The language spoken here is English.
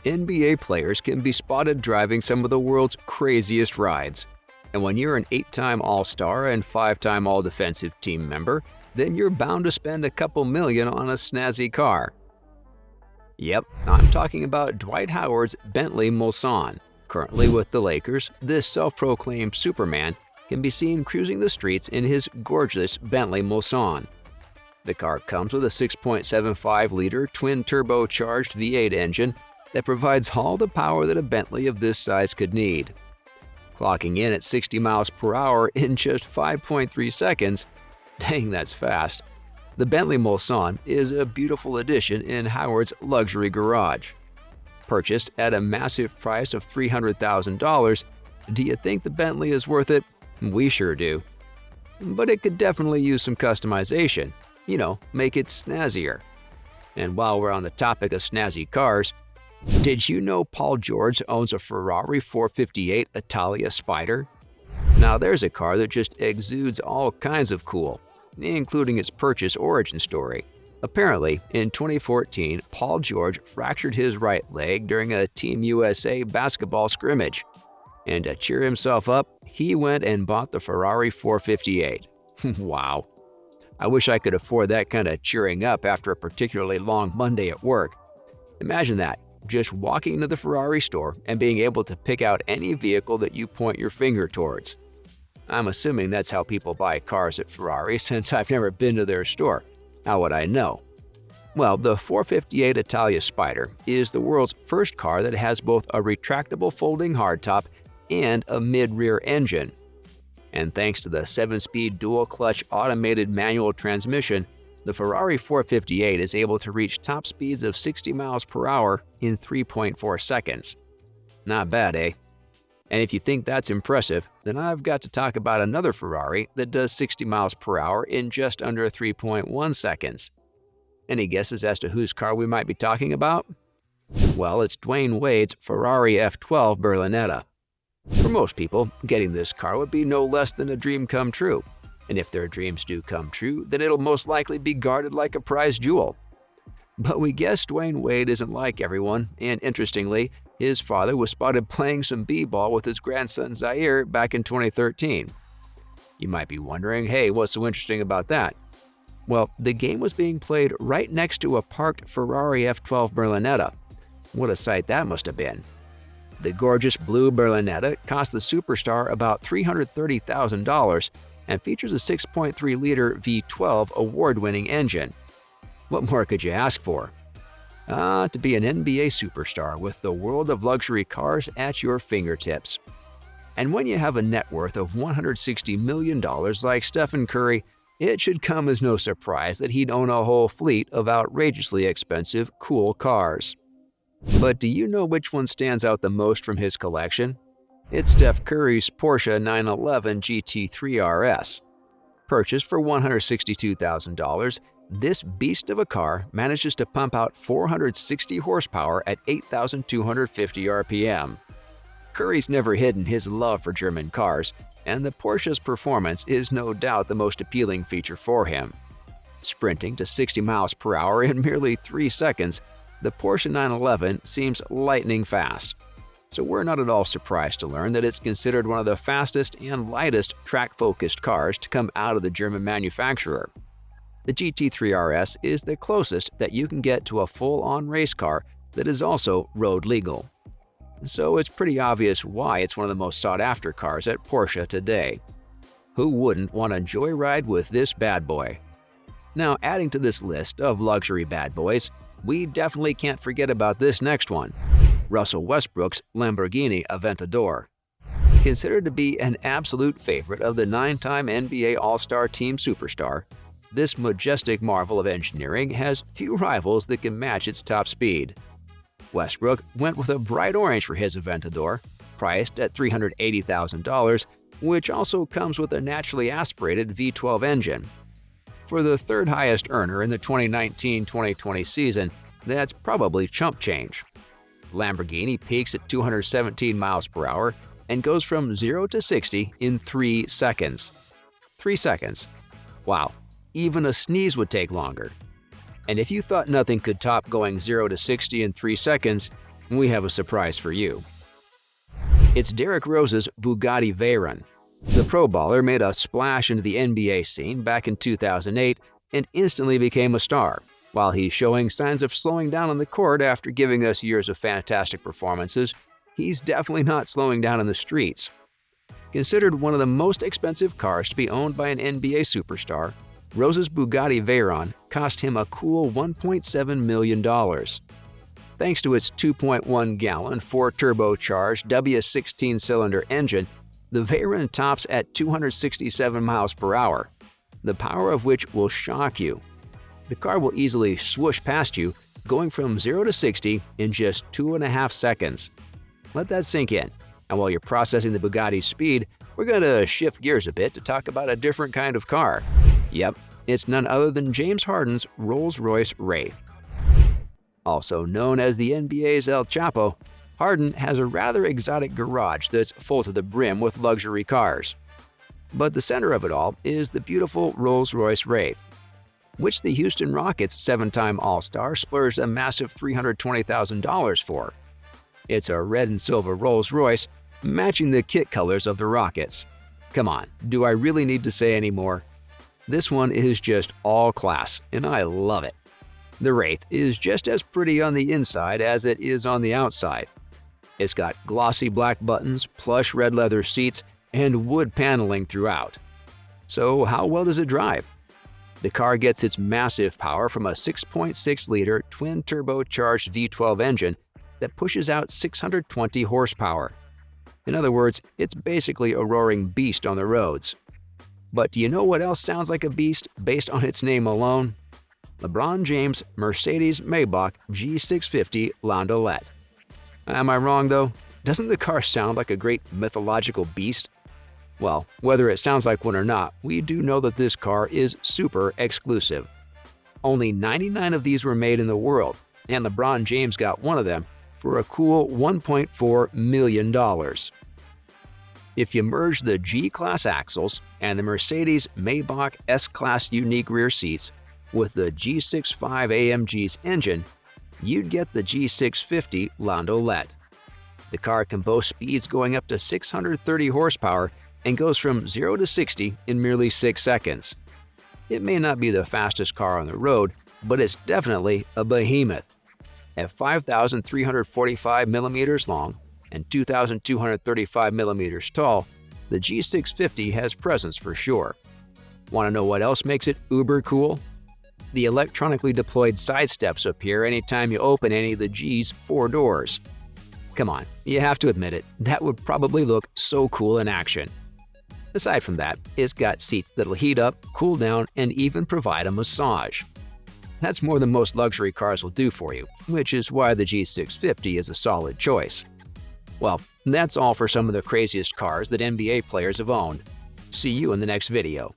NBA players can be spotted driving some of the world's craziest rides. And when you're an 8-time All-Star and 5-time All-Defensive team member, then you're bound to spend a couple million on a snazzy car. Yep, I'm talking about Dwight Howard's Bentley Mulsanne. Currently with the Lakers, this self-proclaimed Superman can be seen cruising the streets in his gorgeous Bentley Mulsanne. The car comes with a 6.75-liter twin-turbocharged V8 engine that provides all the power that a Bentley of this size could need. Clocking in at 60 miles per hour in just 5.3 seconds, dang that's fast. The Bentley Mulsanne is a beautiful addition in Howard's luxury garage. Purchased at a massive price of $300,000, do you think the Bentley is worth it? We sure do. But it could definitely use some customization, make it snazzier. And while we're on the topic of snazzy cars, did you know Paul George owns a Ferrari 458 Italia Spider? Now there's a car that just exudes all kinds of cool, including its purchase origin story. Apparently, in 2014, Paul George fractured his right leg during a Team USA basketball scrimmage. And to cheer himself up, he went and bought the Ferrari 458. Wow. I wish I could afford that kind of cheering up after a particularly long Monday at work. Imagine that, just walking into the Ferrari store and being able to pick out any vehicle that you point your finger towards. I'm assuming that's how people buy cars at Ferrari since I've never been to their store. How would I know? Well, the 458 Italia Spider is the world's first car that has both a retractable folding hardtop and a mid-rear engine. And thanks to the 7-speed dual-clutch automated manual transmission, the Ferrari 458 is able to reach top speeds of 60 miles per hour in 3.4 seconds. Not bad, eh? And if you think that's impressive, then I've got to talk about another Ferrari that does 60 miles per hour in just under 3.1 seconds. Any guesses as to whose car we might be talking about? Well, it's Dwayne Wade's Ferrari F12 Berlinetta. For most people, getting this car would be no less than a dream come true. And if their dreams do come true, then it'll most likely be guarded like a prized jewel. But we guess Dwayne Wade isn't like everyone, and interestingly, his father was spotted playing some b-ball with his grandson Zaire back in 2013. You might be wondering, hey, what's so interesting about that? Well, the game was being played right next to a parked Ferrari F12 Berlinetta. What a sight that must have been. The gorgeous blue Berlinetta cost the superstar about $330,000 and features a 6.3-liter V12 award-winning engine. What more could you ask for? To be an NBA superstar with the world of luxury cars at your fingertips. And when you have a net worth of $160 million like Stephen Curry, it should come as no surprise that he'd own a whole fleet of outrageously expensive, cool cars. But do you know which one stands out the most from his collection? It's Steph Curry's Porsche 911 GT3 RS. Purchased for $162,000, this beast of a car manages to pump out 460 horsepower at 8,250 RPM. Curry's never hidden his love for German cars, and the Porsche's performance is no doubt the most appealing feature for him. Sprinting to 60 miles per hour in merely 3 seconds, the Porsche 911 seems lightning fast. So we're not at all surprised to learn that it's considered one of the fastest and lightest track-focused cars to come out of the German manufacturer. The GT3 RS is the closest that you can get to a full-on race car that is also road legal. So it's pretty obvious why it's one of the most sought-after cars at Porsche today. Who wouldn't want to joyride with this bad boy? Now, adding to this list of luxury bad boys, we definitely can't forget about this next one. Russell Westbrook's Lamborghini Aventador. Considered to be an absolute favorite of the 9-time NBA All-Star Team superstar, this majestic marvel of engineering has few rivals that can match its top speed. Westbrook went with a bright orange for his Aventador, priced at $380,000, which also comes with a naturally aspirated V12 engine. For the third highest earner in the 2019-2020 season, that's probably chump change. Lamborghini peaks at 217 miles per hour and goes from 0 to 60 in 3 seconds. 3 seconds. Wow, even a sneeze would take longer. And if you thought nothing could top going 0 to 60 in 3 seconds, we have a surprise for you. It's Derrick Rose's Bugatti Veyron. The pro baller made a splash into the NBA scene back in 2008 and instantly became a star. While he's showing signs of slowing down on the court after giving us years of fantastic performances, he's definitely not slowing down in the streets. Considered one of the most expensive cars to be owned by an NBA superstar, Rose's Bugatti Veyron cost him a cool $1.7 million. Thanks to its 2.1-gallon, 4-turbocharged W16-cylinder engine, the Veyron tops at 267 miles per hour, the power of which will shock you. The car will easily swoosh past you, going from 0 to 60 in just 2.5 seconds. Let that sink in, and while you're processing the Bugatti's speed, we're going to shift gears a bit to talk about a different kind of car. Yep, it's none other than James Harden's Rolls-Royce Wraith. Also known as the NBA's El Chapo, Harden has a rather exotic garage that's full to the brim with luxury cars. But the center of it all is the beautiful Rolls-Royce Wraith, which the Houston Rockets' 7-time All-Star splurged a massive $320,000 for. It's a red and silver Rolls-Royce, matching the kit colors of the Rockets. Come on, do I really need to say any more? This one is just all class, and I love it. The Wraith is just as pretty on the inside as it is on the outside. It's got glossy black buttons, plush red leather seats, and wood paneling throughout. So how well does it drive? The car gets its massive power from a 6.6-liter twin-turbocharged V12 engine that pushes out 620 horsepower. In other words, it's basically a roaring beast on the roads. But do you know what else sounds like a beast based on its name alone? LeBron James' Mercedes-Maybach G650 Landaulet. Am I wrong though? Doesn't the car sound like a great mythological beast? Well, whether it sounds like one or not, we do know that this car is super exclusive. Only 99 of these were made in the world, and LeBron James got one of them for a cool $1.4 million. If you merge the G-Class axles and the Mercedes-Maybach S-Class unique rear seats with the G65 AMG's engine, you'd get the G650 Landaulet. The car can boast speeds going up to 630 horsepower and goes from 0 to 60 in merely 6 seconds. It may not be the fastest car on the road, but it's definitely a behemoth. At 5,345 millimeters long and 2,235 millimeters tall, the G650 has presence for sure. Want to know what else makes it uber cool? The electronically deployed side steps appear anytime you open any of the G's 4 doors. Come on, you have to admit it, that would probably look so cool in action. Aside from that, it's got seats that'll heat up, cool down, and even provide a massage. That's more than most luxury cars will do for you, which is why the G650 is a solid choice. Well, that's all for some of the craziest cars that NBA players have owned. See you in the next video.